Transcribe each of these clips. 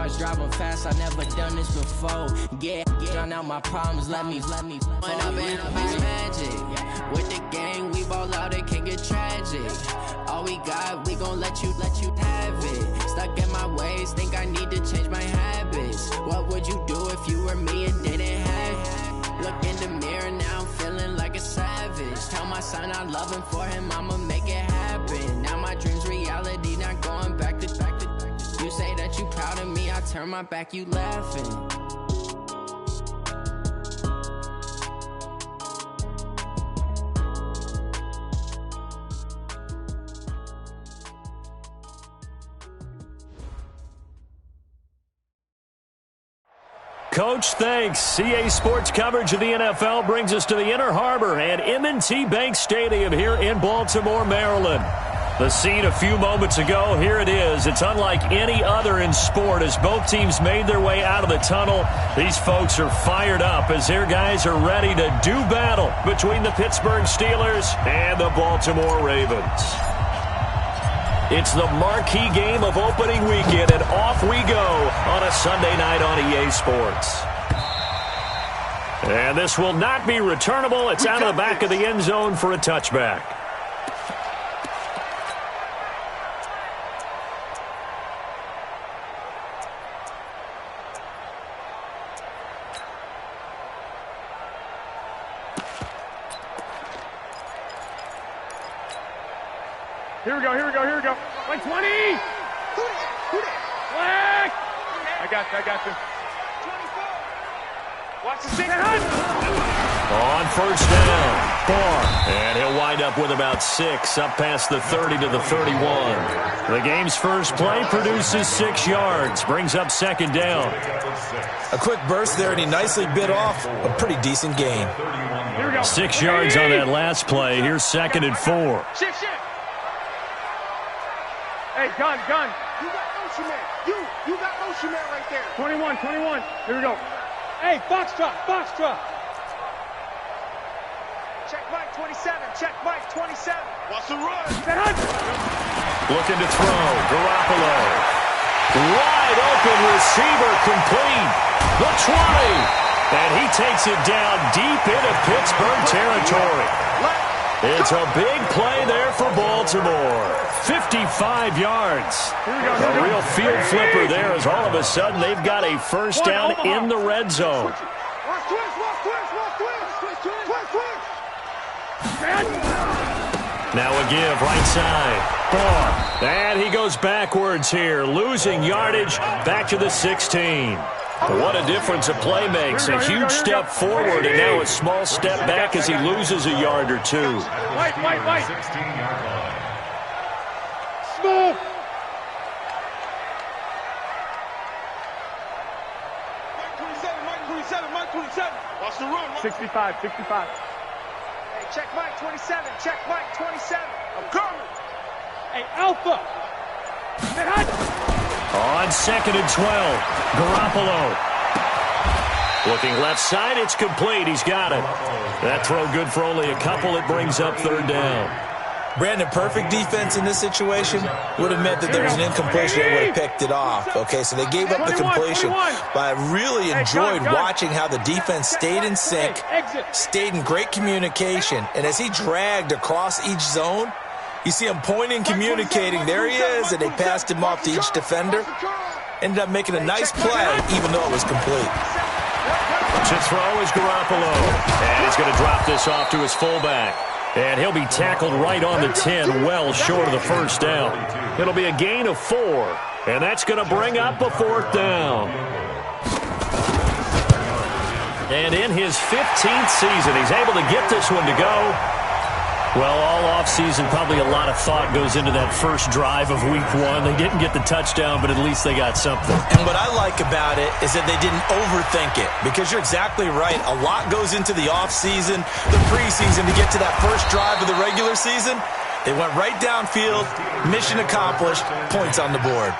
cars, driving fast, I never done this before. Yeah, drown out my problems, let me. Went up in a big magic. With the gang, we ball out, it can get tragic. All we got, we gon' let you have it. Stuck in my ways, think I need to change my habits. What would you do if you were me and didn't have it? Look in the mirror, now I'm feeling like a savage. Tell my son I love him, for him I'ma make it happen. Now my dream's reality, not going back to. You say that you proud of me, I turn my back, you laughing. Coach, thanks. CA Sports coverage of the NFL brings us to the Inner Harbor and M&T Bank Stadium here in Baltimore, Maryland. The scene a few moments ago, here it is. It's unlike any other in sport as both teams made their way out of the tunnel. These folks are fired up as their guys are ready to do battle between the Pittsburgh Steelers and the Baltimore Ravens. It's the marquee game of opening weekend, and off we go on a Sunday night on EA Sports. And this will not be returnable. It's out of the back of the end zone for a touchback. Here we go. Like 20! Who that? Black! I got you. 24! Watch the 6! On first down, Barr. And he'll wind up with about 6, up past the 30 to the 31. The game's first play produces 6 yards, brings up second down. A quick burst there, and he nicely bit off a pretty decent gain. 6 yards on that last play. Here's second and 4. Shit. Hey, gun. You got motion man. You got motion man right there. 21. Here we go. Hey, Foxtrot. Check Mike 27. Watch the run. Looking to throw. Garoppolo. Wide open receiver complete. The 20. And he takes it down deep into Pittsburgh territory. It's a big play there for Baltimore. 55 yards. A real field flipper there as all of a sudden they've got a first down in the red zone. Now a give right side. Barr. And he goes backwards here, losing yardage back to the 16. What a difference a play makes. A huge step forward and now a small step back as he loses a yard or two. Wait. 16-yard line. Smooth. Mike 27. Watch the run. 65. Hey, check Mike 27. I'm coming. Hey, Alpha. On second and 12, Garoppolo. Looking left side, it's complete. He's got it. That throw good for only a couple. It brings up third down. Brandon, perfect defense in this situation would have meant that there was an incompletion that would have picked it off. Okay, so they gave up the completion. But I really enjoyed watching how the defense stayed in sync, stayed in great communication. And as he dragged across each zone, you see him pointing, communicating. There he is, and they passed him off to each defender. Ended up making a nice play, even though it was complete. To throw is Garoppolo. And he's going to drop this off to his fullback. And he'll be tackled right on the 10, well short of the first down. It'll be a gain of 4, and that's going to bring up a fourth down. And in his 15th season, he's able to get this one to go. Well, all offseason, probably a lot of thought goes into that first drive of week 1. They didn't get the touchdown, but at least they got something. And what I like about it is that they didn't overthink it, because you're exactly right. A lot goes into the offseason, the preseason to get to that first drive of the regular season. They went right downfield, mission accomplished, points on the board.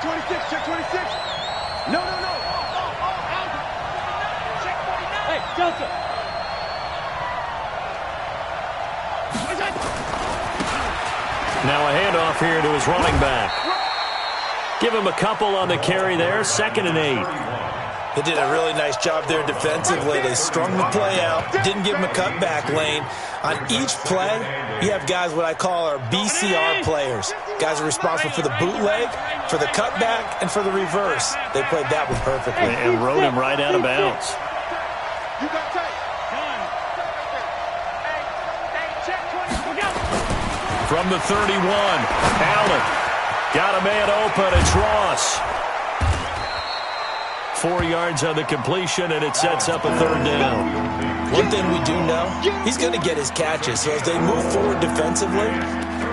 26, check 26. No. Check 49. Hey, Delta. Now a handoff here to his running back. Give him a couple on the carry there. 2nd and 8. They did a really nice job there defensively. They strung the play out, didn't give him a cutback lane. On each play, you have guys what I call our BCR players. Guys are responsible for the bootleg, for the cutback, and for the reverse. They played that one perfectly. And rode him right out of bounds. From the 31, Allen. Got a man open. It's Ross. 4 yards on the completion, and it sets up a 3rd down. One thing we do know, he's going to get his catches. So as they move forward defensively,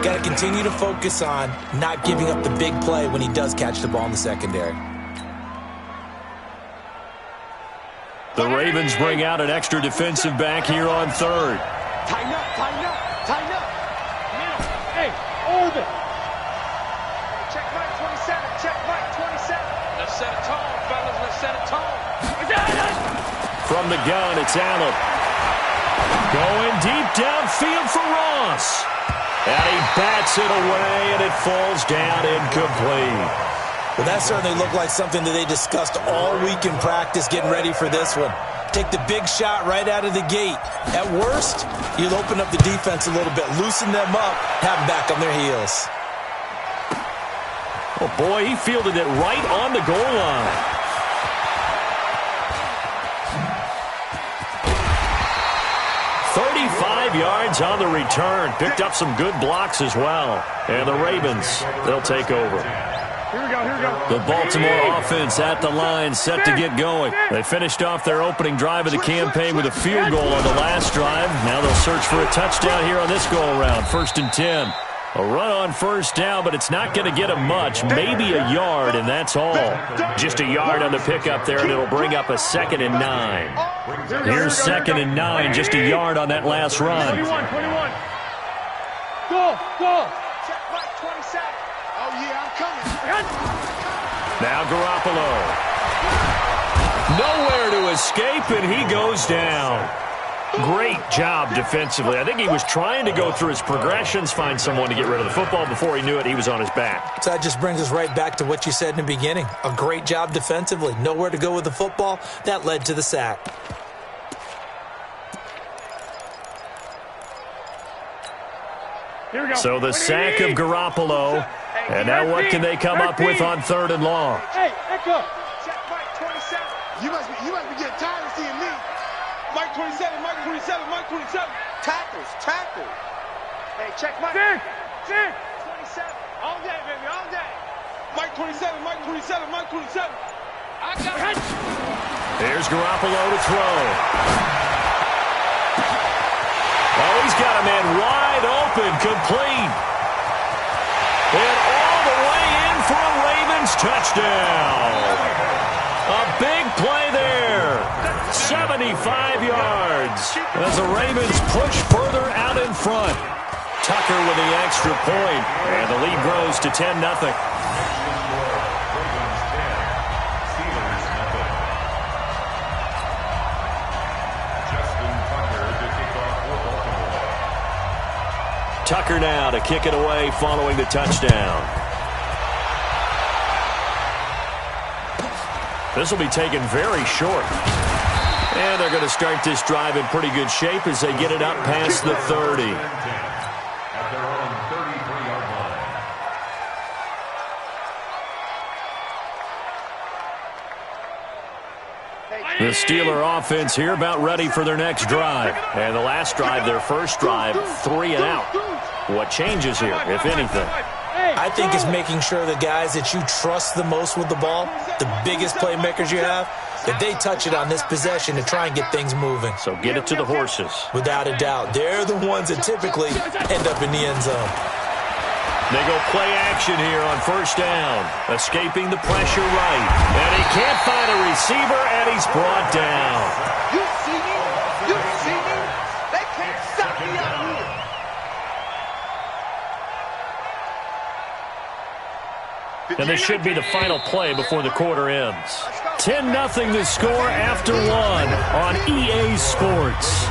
got to continue to focus on not giving up the big play when he does catch the ball in the secondary. The Ravens bring out an extra defensive back here on 3rd. Tighten up. Middle. Hey, orbit. Check Mike 27. Check Mike 27. Let's set a tone, fellas. Let's set a tone. From the gun, it's Allen. Going deep downfield for Ross. And he bats it away, and it falls down incomplete. Well, that certainly looked like something that they discussed all week in practice getting ready for this one. Take the big shot right out of the gate. At worst, you'll open up the defense a little bit, loosen them up, have them back on their heels. Oh, boy, he fielded it right on the goal line. Yards on the return. Picked up some good blocks as well. And the Ravens, they'll take over. Here we go. The Baltimore offense at the line, set to get going. They finished off their opening drive of the campaign with a field goal on the last drive. Now they'll search for a touchdown here on this go-around. 1st and 10. A run on 1st down, but it's not going to get them much. Maybe a yard, and that's all. Just a yard on the pickup there, and it'll bring up a 2nd and 9. Here's 2nd and 9, just a yard on that last run. 21. Go. Check Mike 27. Oh, yeah, I'm coming. Now Garoppolo. Nowhere to escape, and he goes down. Great job defensively. I think he was trying to go through his progressions, find someone to get rid of the football. Before he knew it, he was on his back. So that just brings us right back to what you said in the beginning. A great job defensively. Nowhere to go with the football. That led to the sack. Here we go. So the sack of Garoppolo. And now what can they come up with on 3rd and long? Hey, echo. Check Mike 27. You must be getting tired of seeing me. Mike 27. Tackles. Hey, check Mike. Six. 27. All day, baby, all day. Mike 27. I got it. Here's Garoppolo to throw. Oh, he's got a man wide open, complete. And all the way in for a Ravens touchdown. A big play there. 75 yards as the Ravens push further out in front. Tucker with the extra point, and the lead grows to 10-0. Tucker now to kick it away following the touchdown. This will be taken very short. And they're going to start this drive in pretty good shape as they get it up past the 30. The Steeler offense here about ready for their next drive. And the last drive, their first drive, 3 and out. What changes here, if anything? I think it's making sure the guys that you trust the most with the ball, the biggest playmakers you have, that they touch it on this possession to try and get things moving. So get it to the horses. Without a doubt. They're the ones that typically end up in the end zone. They go play action here on 1st down. Escaping the pressure right. And he can't find a receiver, and he's brought down. You see me? They can't stop me out here. And this should be the final play before the quarter ends. 10-0 the score after one on EA Sports.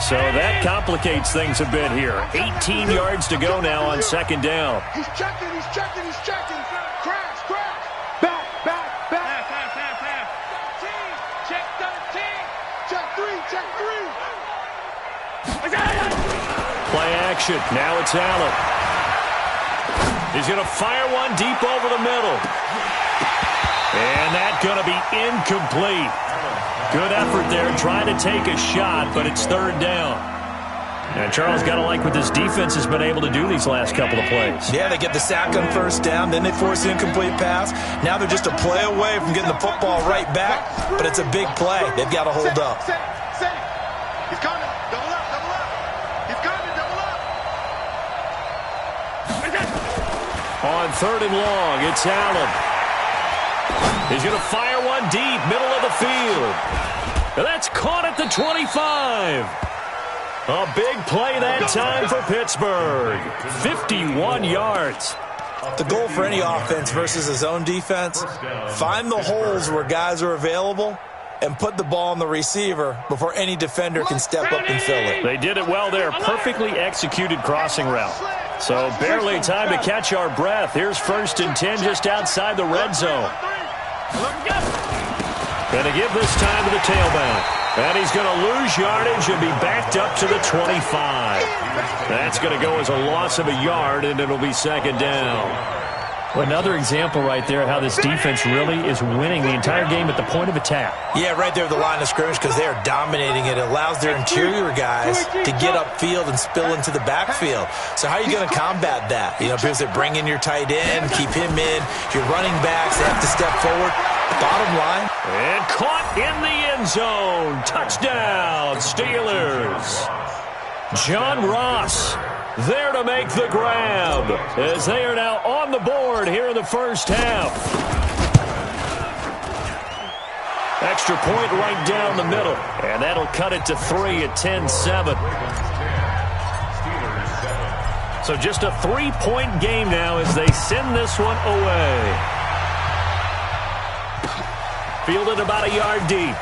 So that complicates things a bit here. 18 yards to go now on second down. He's checking. Crash. Back. Pass. Check 13. Check 3. Play action. Now it's Allen. He's going to fire one deep over the middle. And that's going to be incomplete. Good effort there trying to take a shot, but it's third down. And Charles, got to like what this defense has been able to do these last couple of plays. Yeah, they get the sack on first down, then they force the incomplete pass. Now they're just a play away from getting the football right back, but it's a big play. They've got to hold up. He's coming. Double up. He's coming. Double up. On third and long, it's Allen. He's going to fire one deep, middle of the field. And that's caught at the 25. A big play that time for Pittsburgh. 51 yards. The goal for any offense versus a zone defense, find the holes where guys are available and put the ball on the receiver before any defender can step up and fill it. They did it well there. Perfectly executed crossing route. So barely time to catch our breath. Here's 1st and 10 just outside the red zone. Going to give this time to the tailback. And he's going to lose yardage and be backed up to the 25. That's going to go as a loss of a yard, and it'll be second down. Well, another example right there how this defense really is winning the entire game at the point of attack. Yeah, right there at the line of scrimmage because they are dominating it. It allows their interior guys to get upfield and spill into the backfield. So how are you going to combat that? You know, because they bring in your tight end, keep him in. Your running backs, they have to step forward. Bottom line. And caught in the end zone. Touchdown, Steelers. John Ross there to make the grab as they are now on the board here in the first half. Extra point right down the middle, and that'll cut it to 3 at 10-7. So just a 3-point game now as they send this one away. Fielded about a yard deep.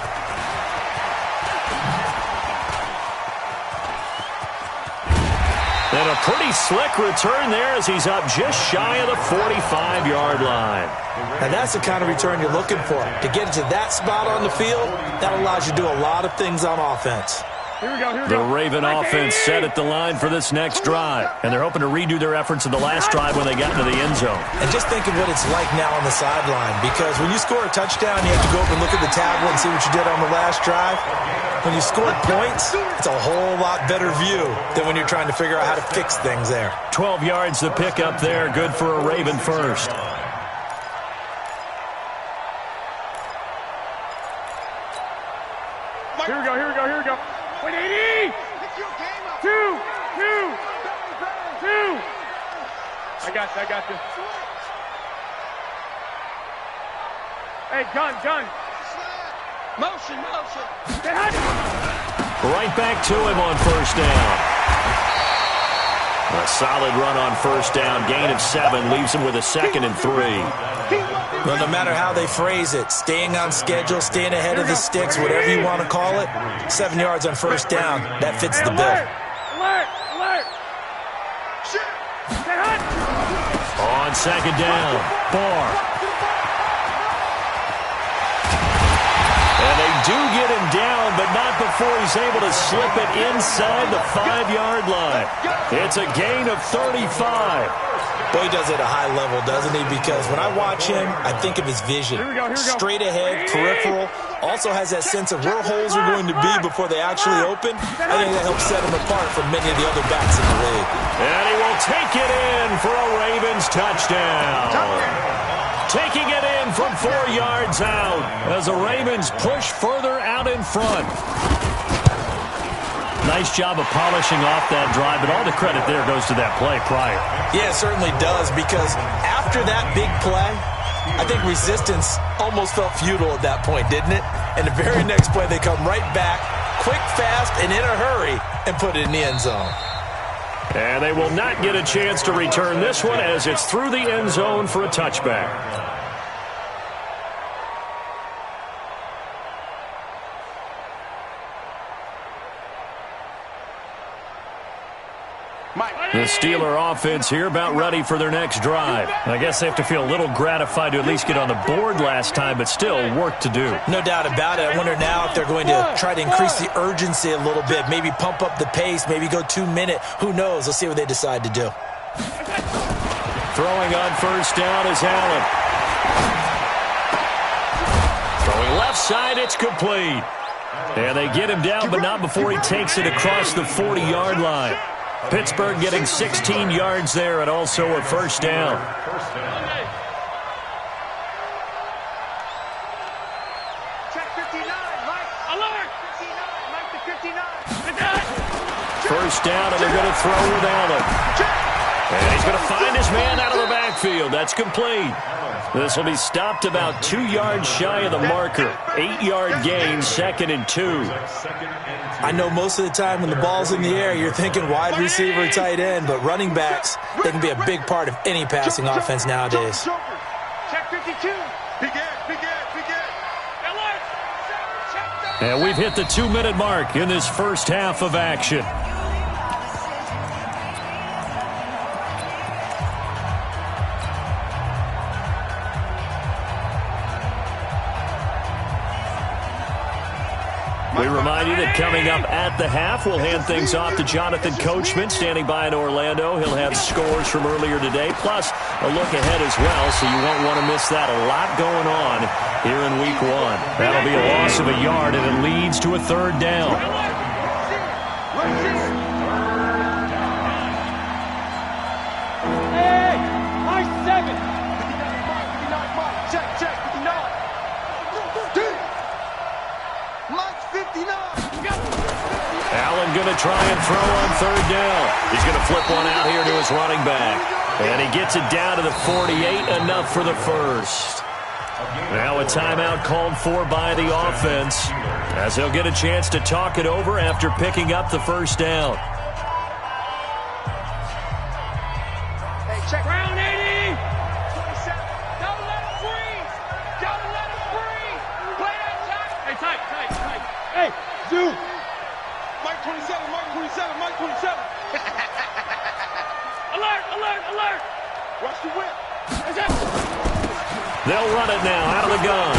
And a pretty slick return there as he's up just shy of the 45-yard line. And that's the kind of return you're looking for. To get into that spot on the field, that allows you to do a lot of things on offense. Here we go. The Raven offense set at the line for this next drive. And they're hoping to redo their efforts in the last drive when they got into the end zone. And just think of what it's like now on the sideline. Because when you score a touchdown, you have to go up and look at the tablet and see what you did on the last drive. When you scored points, it's a whole lot better view than when you're trying to figure out how to fix things there. 12 yards to pick up there. Good for a Raven first. Here we go. Wait, 80! 2! I got this. Hey, gun. Motion. Right back to him on first down. A solid run on first down. Gain of 7 leaves him with a 2nd and 3. Well, no matter how they phrase it, staying on schedule, staying ahead of the sticks, whatever you want to call it, 7 yards on first down, that fits the bill. Alert! On second down, Barr. And they do get him down, but not before he's able to slip it inside the 5-yard line. It's a gain of 35. Boy, he does it at a high level, doesn't he? Because when I watch him, I think of his vision. Straight ahead, peripheral. Also has that sense of where holes are going to be before they actually open. I think that helps set him apart from many of the other backs in the league. And he will take it in for a Ravens touchdown. Taking it in from 4 yards out as the Ravens push further out in front. Nice job of polishing off that drive, but all the credit there goes to that play prior. Yeah, it certainly does, because after that big play, I think resistance almost felt futile at that point, didn't it? And the very next play, they come right back, quick, fast, and in a hurry, and put it in the end zone. And they will not get a chance to return this one as it's through the end zone for a touchback. The Steeler offense here about ready for their next drive. I guess they have to feel a little gratified to at least get on the board last time, but still work to do. No doubt about it. I wonder now if they're going to try to increase the urgency a little bit, maybe pump up the pace, maybe go 2 minute. Who knows? Let's see what they decide to do. Throwing on first down is Allen. Throwing left side, it's complete. And they get him down, but not before he takes it across the 40-yard line. Pittsburgh getting 16 yards there and also a first down. Check 59, Mike. Alert! 59, Mike to 59. First down, and they're going to throw with Allen. And he's going to find his man out of the backfield. That's complete. This will be stopped about 2 yards shy of the marker. 8-yard gain, 2nd and 2. I know most of the time when the ball's in the air, you're thinking wide receiver, tight end, but running backs, they can be a big part of any passing offense nowadays. Check 52. And we've hit the 2-minute mark in this first half of action. We remind you that coming up at the half, we'll hand things off to Jonathan Coachman, standing by in Orlando. He'll have scores from earlier today, plus a look ahead as well, so you won't want to miss that. A lot going on here in Week 1. That'll be a loss of a yard, and it leads to a third down. Hey, Mike 7. 59, Mike. Check, 59. Mike 59. Allen going to try and throw on third down. He's going to flip one out here to his running back. And he gets it down to the 48, enough for the first. Now a timeout called for by the offense, as they'll get a chance to talk it over after picking up the first down. Hey, check. Round 80. 27. Don't let him freeze. Don't let him freeze. Play that tight. Hey, tight. Hey, Zoo. Mike 27, Mike 27, Mike 27. Alert. Rush the whip. They'll run it now out of the gun.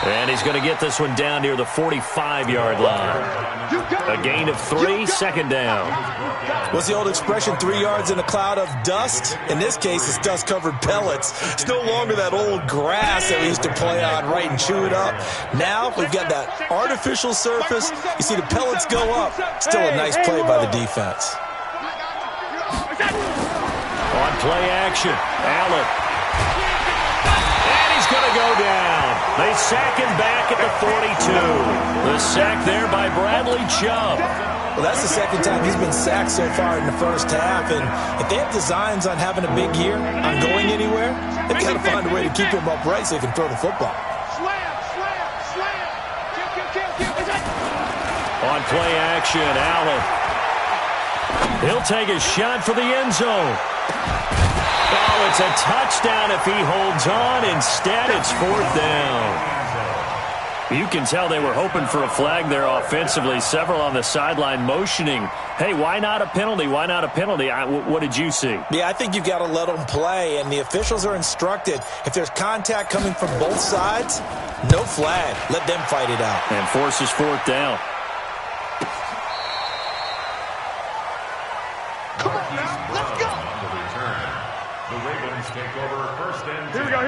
And he's going to get this one down near the 45-yard line. A gain of 3, second down. What's the old expression, 3 yards in a cloud of dust? In this case, it's dust-covered pellets. It's no longer that old grass that we used to play on, right, and chew it up. Now we've got that artificial surface. You see the pellets go up. Still a nice play by the defense. On play action, Allen. And he's going to go down. They sack him back at the 42. The sack there by Bradley Chubb. Well, that's the second time he's been sacked so far in the first half, and if they have designs on having a big year, on going anywhere, they've got to find a way to keep him upright so he can throw the football. Slam. Kill. On play action, Allen. He'll take a shot for the end zone. Oh, it's a touchdown if he holds on. Instead, it's fourth down. You can tell they were hoping for a flag there offensively. Several on the sideline motioning, hey, why not a penalty? Why not a penalty? What did you see? Yeah, I think you've got to let them play, and the officials are instructed. If there's contact coming from both sides, no flag. Let them fight it out. And forces fourth down. Come on now, let's go.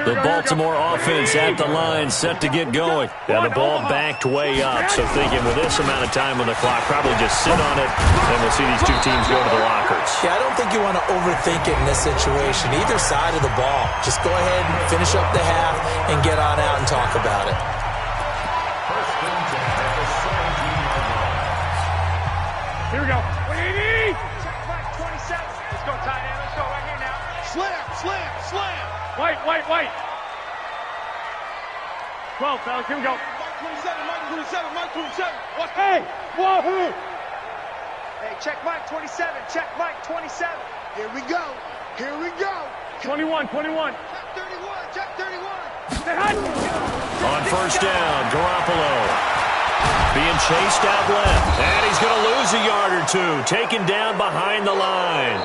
The Baltimore offense at the line, set to get going. Now the ball backed way up, so thinking with this amount of time on the clock, probably just sit on it, and we'll see these two teams go to the lockers. Yeah, I don't think you want to overthink it in this situation. Either side of the ball. Just go ahead and finish up the half and get on out and talk about it. Here we go. 180. Check back 27. Let's go tight end. Let's go right here now. Slam. White. 12, fellas. Here we go. Mike 27. Watch. Hey. Wahoo. Hey, check Mike 27. Check Mike 27. Here we go. Here we go. 21. Check 31. Check 31. On first down, Garoppolo being chased out left. And he's going to lose a yard or two. Taken down behind the line.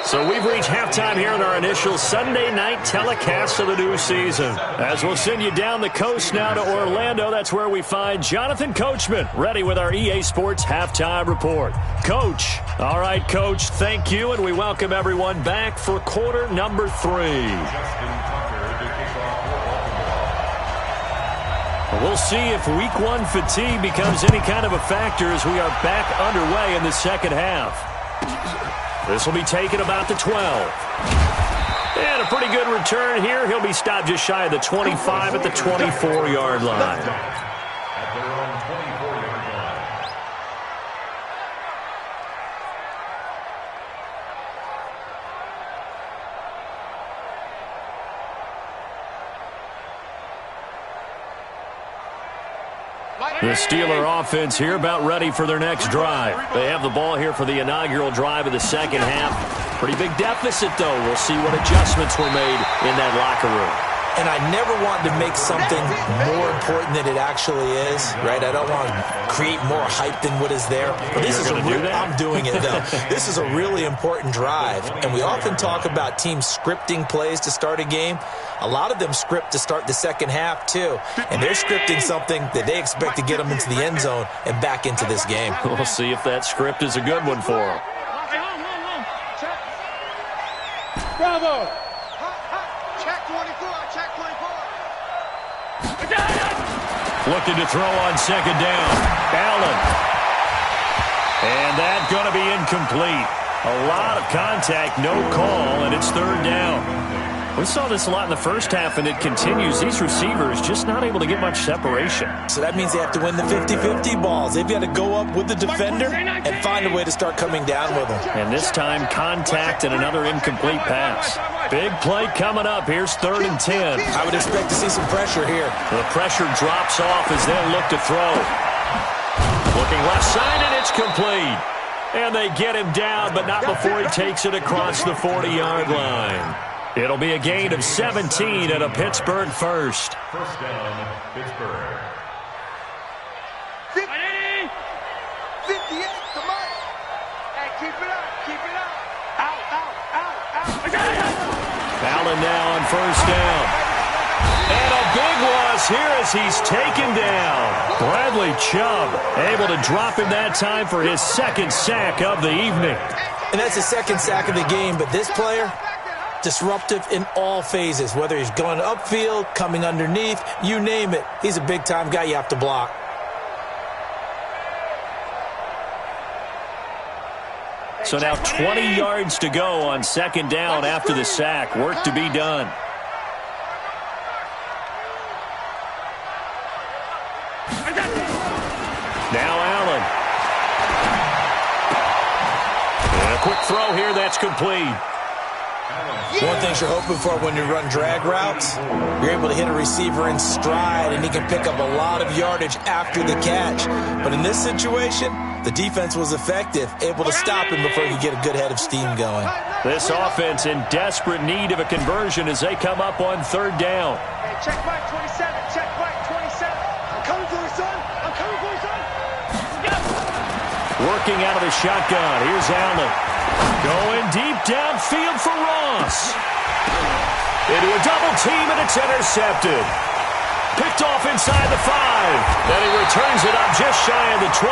So we've reached halftime here in our initial Sunday night telecast of the new season. As we'll send you down the coast now to Orlando, that's where we find Jonathan Coachman, ready with our EA Sports halftime report. Coach. All right, Coach, thank you, and we welcome everyone back for quarter number 3. We'll see if week 1 fatigue becomes any kind of a factor as we are back underway in the second half. This will be taken about the 12. And a pretty good return here. He'll be stopped just shy of the 25 at the 24-yard line. The Steeler offense here about ready for their next drive. They have the ball here for the inaugural drive of the second half. Pretty big deficit, though. We'll see what adjustments were made in that locker room. And I never want to make something more important than it actually is, right? I don't want to create more hype than what is there. But this is I'm doing it, though. This is a really important drive. And we often talk about teams scripting plays to start a game. A lot of them script to start the second half, too. And they're scripting something that they expect to get them into the end zone and back into this game. We'll see if that script is a good one for them. Bravo! Check 24. Check 24. Looking to throw on second down. Allen. And that's going to be incomplete. A lot of contact, no call, and it's third down. We saw this a lot in the first half, and it continues. These receivers just not able to get much separation. So that means they have to win the 50-50 balls. They've got to go up with the defender and find a way to start coming down with them. And this time, contact and another incomplete pass. Big play coming up. Here's 3rd and 10. I would expect to see some pressure here. The pressure drops off as they'll look to throw. Looking left side, and it's complete. And they get him down, but not before he takes it across the 40-yard line. It'll be a gain of 17 and a Pittsburgh first. First down, Pittsburgh. 58, come on. Hey, keep it up, keep it up. Out. Allen now on first down. And a big loss here as he's taken down. Bradley Chubb able to drop him that time for his second sack of the evening. And that's the second sack of the game, but this player, disruptive in all phases, whether he's going upfield, coming underneath, you name it. He's a big-time guy you have to block. So now 20 yards to go on second down after the sack. Work to be done. Now Allen. And a quick throw here that's complete. One thing you're hoping for when you run drag routes, you're able to hit a receiver in stride, and he can pick up a lot of yardage after the catch. But in this situation, the defense was effective, able to stop him before he could get a good head of steam going. This offense in desperate need of a conversion as they come up on third down. Hey, check Mike 27. Check Mike 27. I'm coming for you, son. I'm coming for you, son. Working out of the shotgun. Here's Allen. Going deep downfield for Ross. Into a double team, and it's intercepted. Picked off inside the 5. Then he returns it up just shy of the 20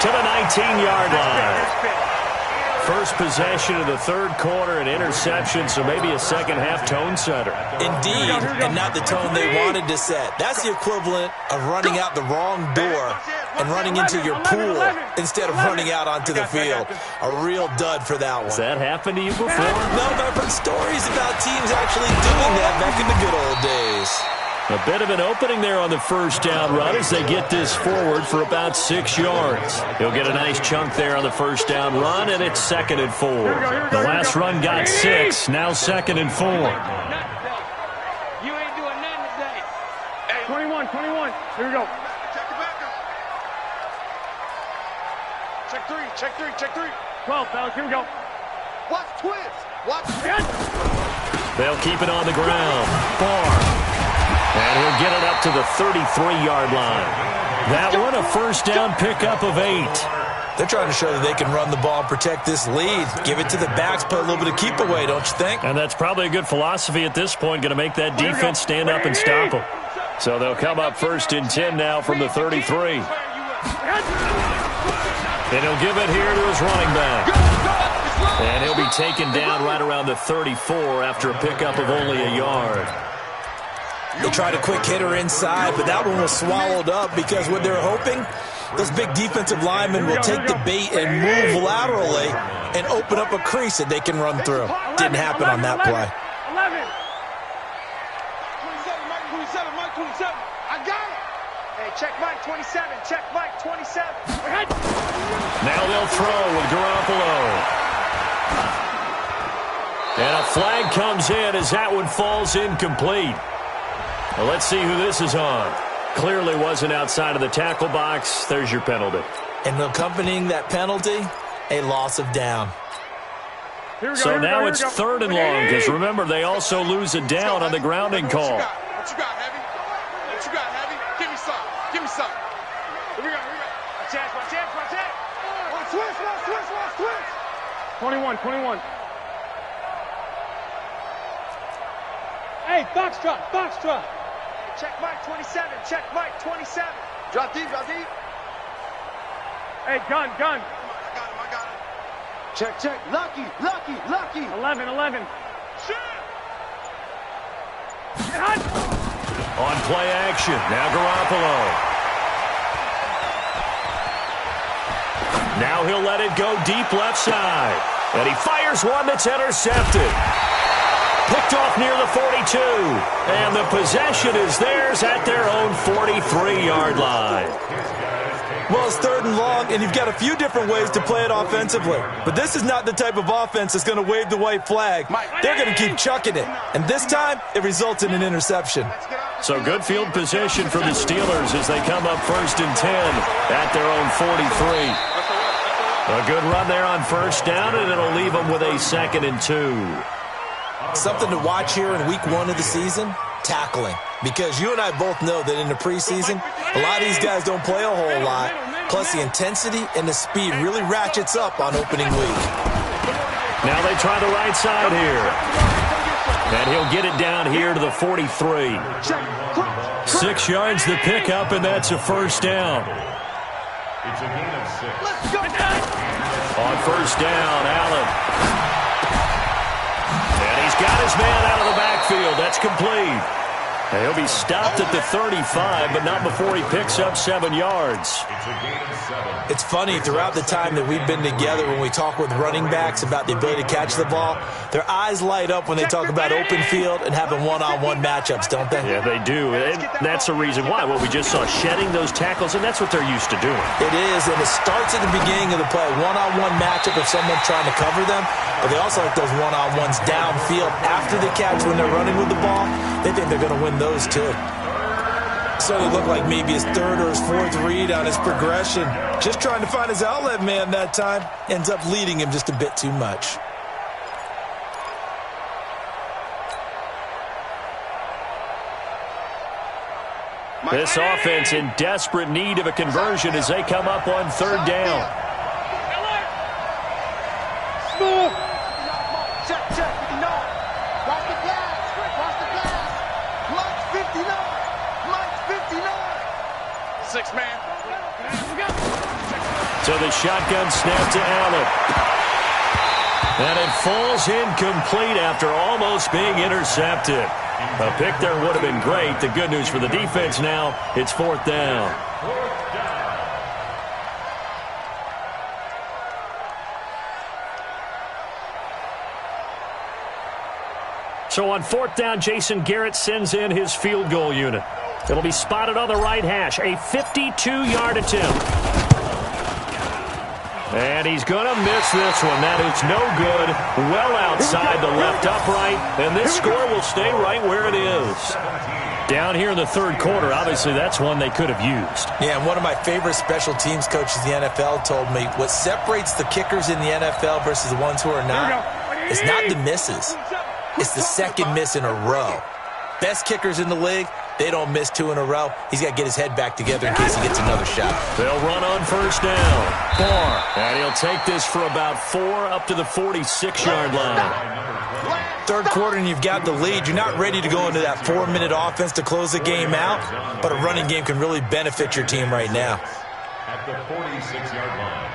to the 19-yard line. First possession of the third quarter, an interception, so maybe a second-half tone setter. Indeed, and not the tone they wanted to set. That's the equivalent of running out the wrong door and running into your pool instead of running out onto the field. A real dud for that one. Has that happened to you before? No, but I've heard stories about teams actually doing that back in the good old days. A bit of an opening there on the first down run as they get this forward for about 6 yards. He'll get a nice chunk there on the first down run, and it's 2nd and 4. The last run got 6, now 2nd and 4. You ain't doing nothing today. 21. Here we go. Check three, check three, check three. 12, fellas, here we go. Watch twins. Watch. They'll keep it on the ground. Far. And he'll get it up to the 33-yard line. That one a first down pickup of 8. They're trying to show that they can run the ball and protect this lead. Give it to the backs, play a little bit of keep away, don't you think? And that's probably a good philosophy at this point, going to make that defense stand up and stop them. So they'll come up first and 10 now from the 33. And he'll give it here to his running back. And he'll be taken down right around the 34 after a pickup of only a yard. They tried a quick hitter inside, but that one was swallowed up because what they're hoping, those big defensive linemen will take the bait and move laterally and open up a crease that they can run through. Didn't happen on that play. 11. 27, Mike 27. I got it. Hey, check Mike 27. Check Mike 27. Now they'll throw with Garoppolo. And a flag comes in as that one falls incomplete. Well, let's see who this is on. Clearly wasn't outside of the tackle box. There's your penalty. And accompanying that penalty, a loss of down. So now it's third and long, because remember, they also lose a down on the grounding call. What you got, Heavy? What you got, Heavy? Give me some. Give me some. Here we go, here we go. Watch out, watch out, watch out. Watch switch, watch switch, watch switch. 21, 21. Hey, Foxtrot, Foxtrot. Check Mike 27. Check Mike 27. Drop deep, drop deep. Hey, gun, gun. I got him, I got him. Check, check. Lucky, lucky, lucky. 11, 11. Shit. On play action, now Garoppolo. Now he'll let it go deep left side. And he fires one that's intercepted. Picked off near the 42. And the possession is theirs at their own 43-yard line. Well, it's third and long, and you've got a few different ways to play it offensively. But this is not the type of offense that's going to wave the white flag. They're going to keep chucking it. And this time, it results in an interception. So good field position for the Steelers as they come up first and 10 at their own 43. A good run there on first down, and it'll leave them with a 2nd and 2. Something to watch here in week 1 of the season, tackling. Because you and I both know that in the preseason, a lot of these guys don't play a whole lot. Plus, the intensity and the speed really ratchets up on opening week. Now they try the right side here. And he'll get it down here to the 43. 6 yards the pickup, and that's a first down. It's a gain of 6. On first down, Allen. And he's got his man out of the backfield. That's complete. And he'll be stopped at the 35, but not before he picks up 7 yards. It's a gain of 7. It's funny, throughout the time that we've been together, when we talk with running backs about the ability to catch the ball, their eyes light up when they talk about open field and having one-on-one matchups, don't they? Yeah, they do. And that's the reason why. Well, we just saw shedding those tackles, and that's what they're used to doing. It is, and it starts at the beginning of the play. One-on-one matchup of someone trying to cover them, but they also like those one-on-ones downfield after the catch when they're running with the ball. They think they're going to win those too. So it looked like maybe his 3rd or his 4th read on his progression. Just trying to find his outlet man that time. Ends up leading him just a bit too much. This offense in desperate need of a conversion as they come up on 3rd down. Check, check. 59. Watch the gas. Watch the gas. Mike's 59. Mike's 59. 6 man. So the shotgun snap to Allen. And it falls incomplete after almost being intercepted. A pick there would have been great. The good news for the defense now, it's 4th down. So on 4th down, Jason Garrett sends in his field goal unit. It'll be spotted on the right hash, a 52-yard attempt. And he's going to miss this one. That is no good. Well outside the left upright, and this score will stay right where it is. Down here in the third quarter, obviously that's one they could have used. Yeah, and one of my favorite special teams coaches in the NFL told me what separates the kickers in the NFL versus the ones who are not is not the misses. It's the second miss in a row. Best kickers in the league, they don't miss 2 in a row. He's got to get his head back together in case he gets another shot. They'll run on first down. Barr. And he'll take this for about 4 up to the 46-yard line. Third quarter and you've got the lead. You're not ready to go into that 4-minute offense to close the game out, but a running game can really benefit your team right now. At the 46-yard line.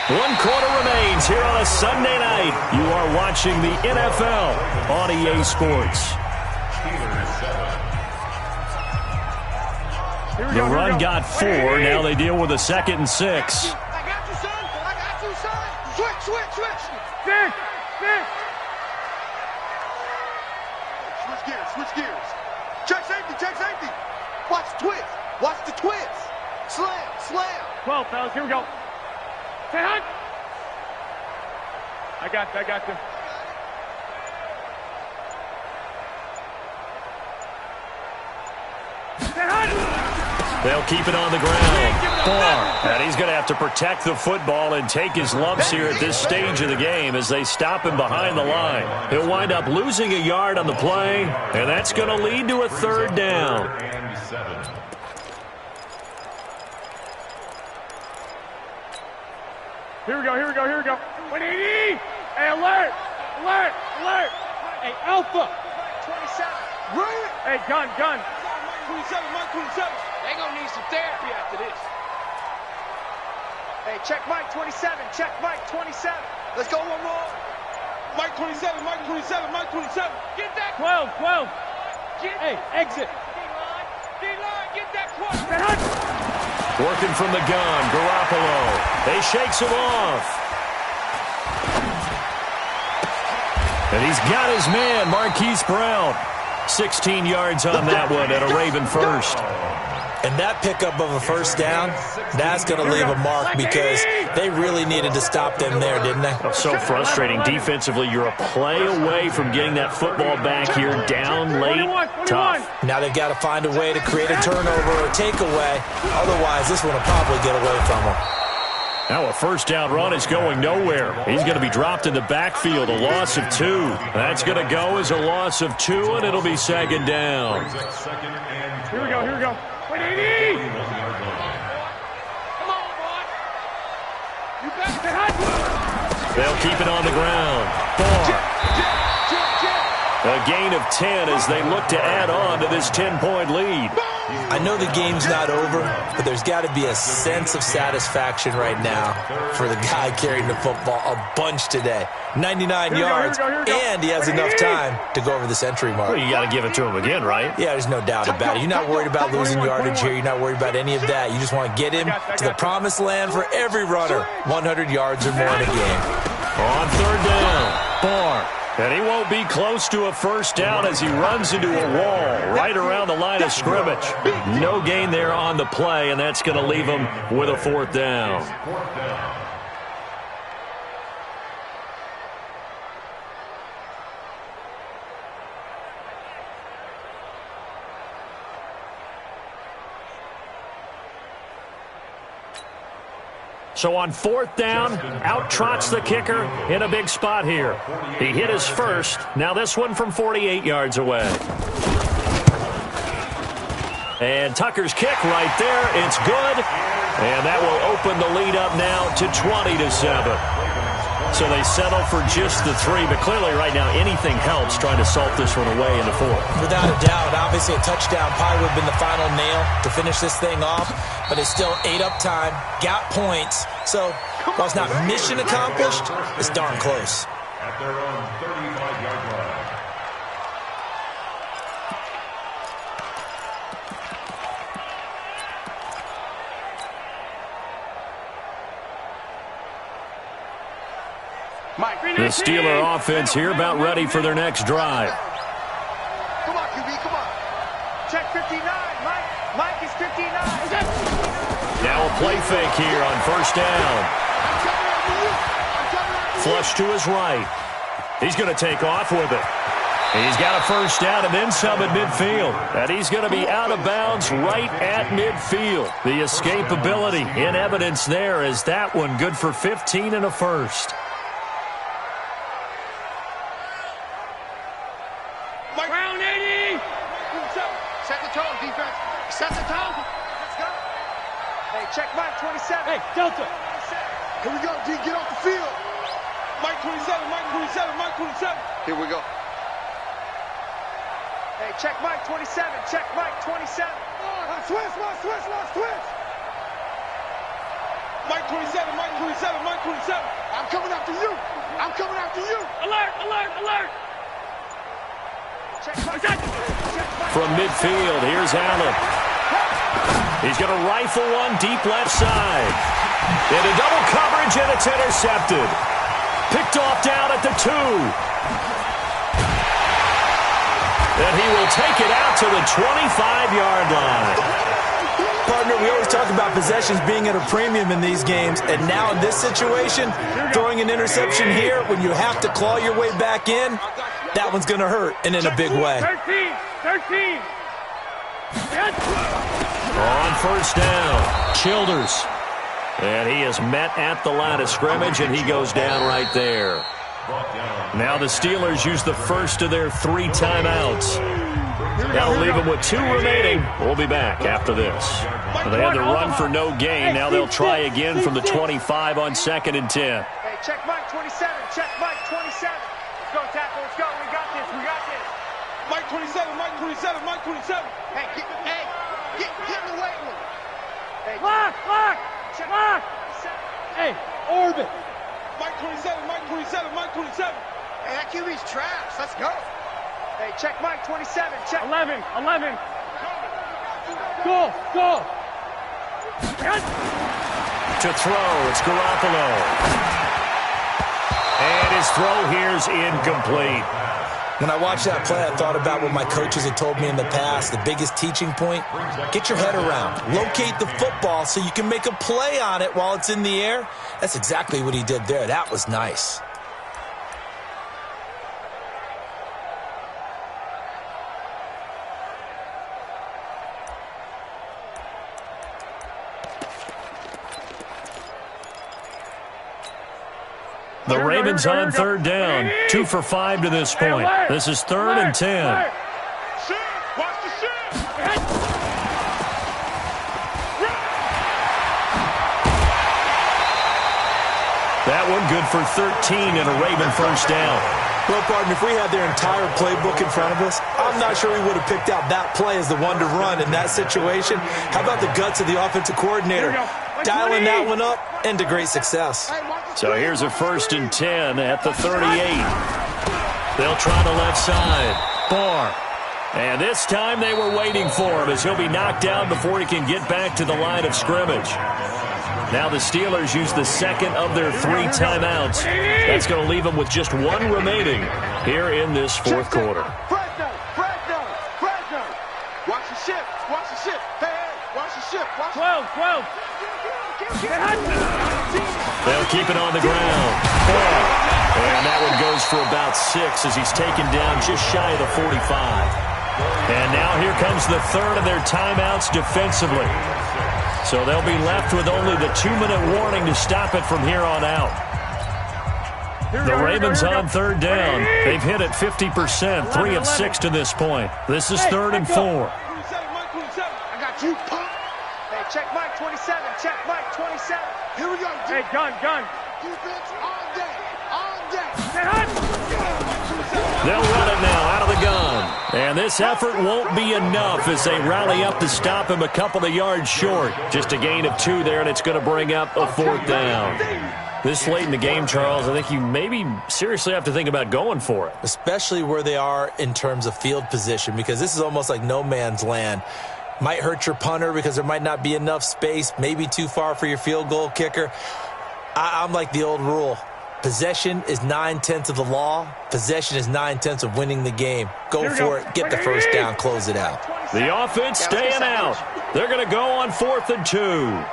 One quarter remains here on a Sunday night. You are watching the NFL on EA Sports. The run got 4. Now they deal with a 2nd and 6. I got you, son. I got you, son. Switch. Switch gears. Check safety. Watch the twist. Slam. 12, fellas. Here we go. Say hunt. I got you. Say hunt. They'll keep it on the ground. Barr. And he's going to have to protect the football and take his lumps here at this stage of the game as they stop him behind the line. He'll wind up losing a yard on the play, and that's going to lead to a 3rd down. And 7. Here we go. 180. Hey, alert. Hey, Alpha. 27. Run. Hey, gun. Mike 27. They gonna need some therapy after this. Hey, check Mike 27. Let's go one more. Mike 27. Get that 12. Hey, exit. D-line, get that quad. Say hunt. Working from the gun, Garoppolo. They shakes him off. And he's got his man, Marquise Brown. 16 yards on that one and a Raven first. And that pickup of a 1st down, that's going to leave a mark because they really needed to stop them there, didn't they? So frustrating. Defensively, you're a play away from getting that football back here down late. Tough. Now they've got to find a way to create a turnover or a takeaway. Otherwise, this one will probably get away from them. Now a 1st down run is going nowhere. He's going to be dropped in the backfield, a loss of 2. That's going to go as a loss of 2, and it'll be 2nd down. Here we go. 180. Come on, boy. You better Say hunt. They'll keep it on the ground. Barr. A gain of 10 as they look to add on to this 10-point lead. I know the game's not over, but there's got to be a sense of satisfaction right now for the guy carrying the football a bunch today. 99 yards, and he has enough time to go over the century mark. Well, you got to give it to him again, right? Yeah, there's no doubt about it. You're not worried about losing yardage here. You're not worried about any of that. You just want to get him to the promised land for every runner. 100 yards or more in a game. On 3rd down, Barr. And he won't be close to a 1st down as he runs into a wall right around the line of scrimmage. No gain there on the play, and that's going to leave him with a 4th down. So on 4th down, out trots the kicker in a big spot here. He hit his first. Now this one from 48 yards away. And Tucker's kick right there. It's good. And that will open the lead up now to 20-7. So they settle for just the 3, but clearly right now anything helps trying to salt this one away in the 4th. Without a doubt, obviously a touchdown probably would have been the final nail to finish this thing off, but it's still 8 up time, got points. So while it's not mission accomplished, it's darn close. At their own 35-yard line. The Steeler offense here about ready for their next drive. Come on, QB, come on. Check 59, Mike. Mike is 59. Now a play fake here on first down. Flush to his right. He's going to take off with it. He's got a first down and then some at midfield. And he's going to be out of bounds right at midfield. The escapability in evidence there is that one good for 15 and a first. Round 80. Set the tone, defense. Set the tone. Let's go. Hey, check Mike 27. Hey, Delta. Here we go, D. Get off the field. Mike 27, Mike 27, Mike 27. Here we go. Hey, check Mike 27, check Mike 27. Switch. Mike 27, Mike 27, Mike 27. I'm coming after you. I'm coming after you. Alert. Check Mike. From midfield, here's Allen. He's going to rifle one deep left side. Into double coverage, and it's intercepted. Picked off down at the 2. And he will take it out to the 25-yard line. Partner, we always talk about possessions being at a premium in these games, and now in this situation, throwing an interception here when you have to claw your way back in, that one's going to hurt, and in a big way. 13. On first down, Childers. And he is met at the line of scrimmage, and he goes down right there. Now the Steelers use the first of their 3 timeouts. That'll leave them with 2 remaining. We'll be back after this. They had to run for no gain. Now they'll try again from the 25 on 2nd and 10. Hey, check Mike 27, check Mike 27. Let's go, tackle, let's go. We got this. Mike 27, Mike 27, Mike 27. Hey, get in the weight room. Hey, Lock. Hey, orbit. Mike 27, Mike 27, Mike 27. Hey, that QB's trash. Let's go. Hey, check Mike 27, check. 11. Go. To throw, it's Garoppolo. And his throw here's incomplete. When I watched that play, I thought about what my coaches had told me in the past. The biggest teaching point, get your head around. Locate the football so you can make a play on it while it's in the air. That's exactly what he did there. That was nice. The Ravens on 3rd down. 2 for 5 to this point. This is 3rd and 10. Watch the shit. That one good for 13 and a Raven first down. Well, partner, if we had their entire playbook in front of us, I'm not sure we would have picked out that play as the one to run in that situation. How about the guts of the offensive coordinator? Dialing that one up into great success. So here's a 1st and 10 at the 38. They'll try the left side. Barr. And this time they were waiting for him as he'll be knocked down before he can get back to the line of scrimmage. Now the Steelers use the 2nd of their 3 timeouts. That's going to leave them with just 1 remaining here in this 4th quarter. Fresno. Watch the ship. Hey, watch the ship. 12. They'll keep it on the ground. And that one goes for about 6 as he's taken down just shy of the 45. And now here comes the 3rd of their timeouts defensively. So they'll be left with only the 2-minute warning to stop it from here on out. The Ravens on 3rd down. They've hit it 50%, 3 of 6 to this point. This is 3rd and 4. I got you, punk. Hey, check Mike 27, check Mike 27. Here we go. Hey, gun. Defense all day. They'll run it now out of the gun. And this effort won't be enough as they rally up to stop him a couple of yards short. Just a gain of 2 there, and it's going to bring up a 4th down. This late in the game, Charles, I think you maybe seriously have to think about going for it. Especially where they are in terms of field position, because this is almost like no man's land. Might hurt your punter because there might not be enough space, maybe too far for your field goal kicker. I'm like the old rule. Possession is 9/10 of the law. Possession is 9/10 of winning the game. Go for it. Get the first down. Close it out. The offense staying out. They're going to go on 4th and 2.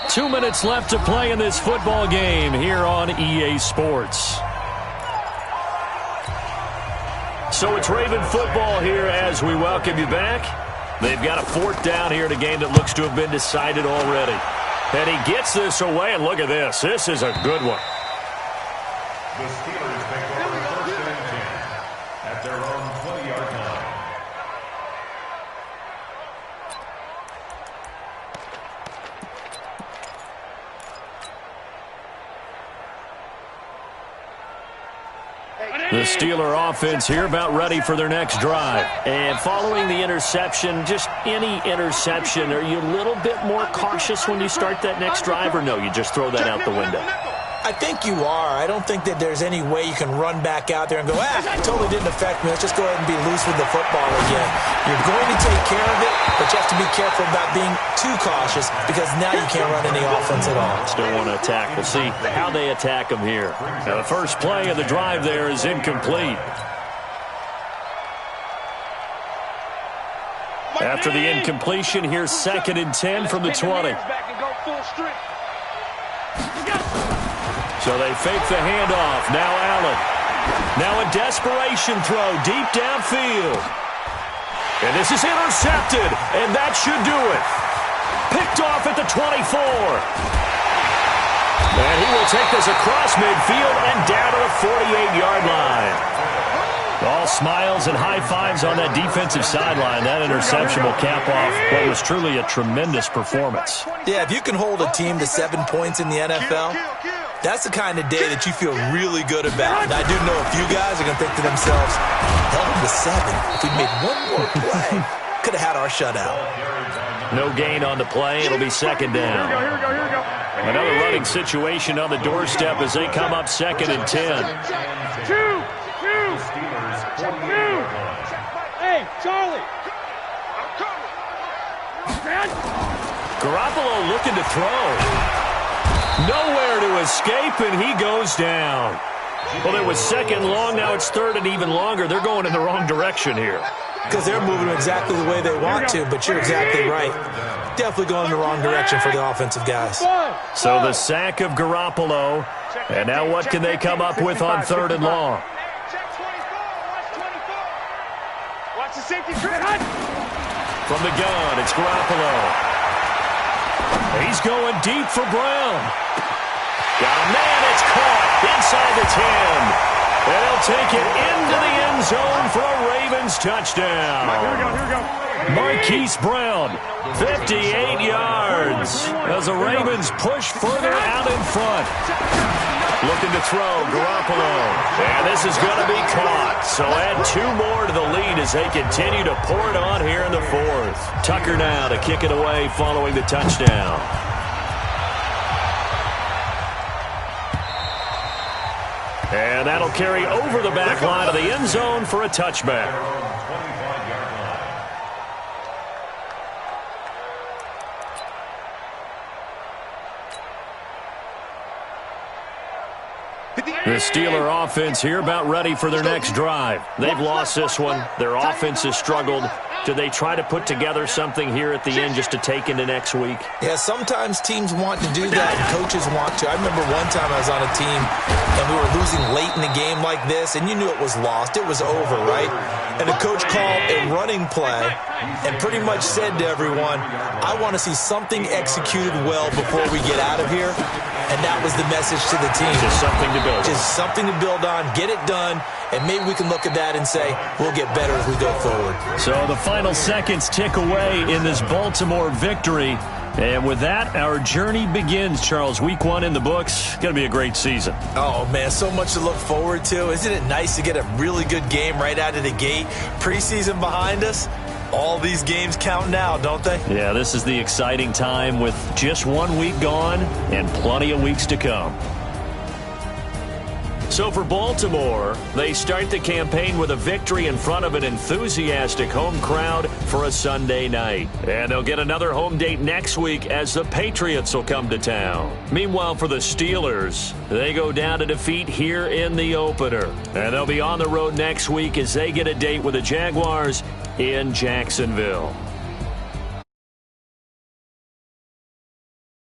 2 minutes left to play in this football game here on EA Sports. So it's Raven football here as we welcome you back. They've got a 4th down here in a game that looks to have been decided already. And he gets this away, and look at this. This is a good one. The Steelers take over 1st and 10 at their own 20-yard line. The Steeler offense here about ready for their next drive. And following the interception, just any interception, are you a little bit more cautious when you start that next drive, or no, you just throw that out the window? I think you are. I don't think that there's any way you can run back out there and go, it totally didn't affect me. Let's just go ahead and be loose with the football again. You're going to take care of it, but you have to be careful about being too cautious because now you can't run any offense at all. Still want to attack. We'll see how they attack them here. Now, the first play of the drive there is incomplete. After the incompletion, here's 2nd and 10 from the 20. So they fake the handoff. Now Allen. Now a desperation throw deep downfield. And this is intercepted, and that should do it. Picked off at the 24. And he will take this across midfield and down to the 48-yard line. All smiles and high fives on that defensive sideline. That interception will cap off what was truly a tremendous performance. Yeah, if you can hold a team to 7 points in the NFL, that's the kind of day that you feel really good about. And I do know a few guys are going to think to themselves, hell, to 7. If we made one more play, could have had our shutout. No gain on the play. It'll be 2nd down. Here we go. Another running situation on the doorstep as they come up 2nd and 10. Two. Hey, Charlie. Garoppolo looking to throw. Nowhere to escape, and he goes down. Well, it was 2nd long. Now it's 3rd and even longer. They're going in the wrong direction here. Because they're moving exactly the way they want to, but you're exactly right. Definitely going in the wrong direction for the offensive guys. So the sack of Garoppolo. And now what can they come up with on 3rd and long? From the gun, it's Garoppolo. He's going deep for Brown. Got a man, it's caught inside the 10. And he'll take it into the end zone for a Ravens touchdown. Here we go. Marquise Brown, 58 yards as the Ravens push further out in front. Looking to throw, Garoppolo. And this is going to be caught. So add 2 more to the lead as they continue to pour it on here in the 4th. Tucker now to kick it away following the touchdown. And that'll carry over the back line of the end zone for a touchback. The Steeler offense here about ready for their next drive. They've lost this one. Their offense has struggled. Do they try to put together something here at the end just to take into next week? Yeah, sometimes teams want to do that and coaches want to. I remember one time I was on a team and we were losing late in the game like this, and you knew it was lost. It was over, right? And the coach called a running play and pretty much said to everyone, I want to see something executed well before we get out of here. And that was the message to the team. Just something to build on. Just something to build on, get it done, and maybe we can look at that and say, we'll get better as we go forward. So the final seconds tick away in this Baltimore victory. And with that, our journey begins, Charles. Week 1 in the books. Going to be a great season. Oh, man, so much to look forward to. Isn't it nice to get a really good game right out of the gate? Preseason behind us. All these games count now, don't they? Yeah, this is the exciting time with just 1 week gone and plenty of weeks to come. So So for Baltimore, they start the campaign with a victory in front of an enthusiastic home crowd for a Sunday night. And they'll get another home date next week as the Patriots will come to town. Meanwhile, for the Steelers, they go down to defeat here in the opener. And they'll be on the road next week as they get a date with the Jaguars in Jacksonville.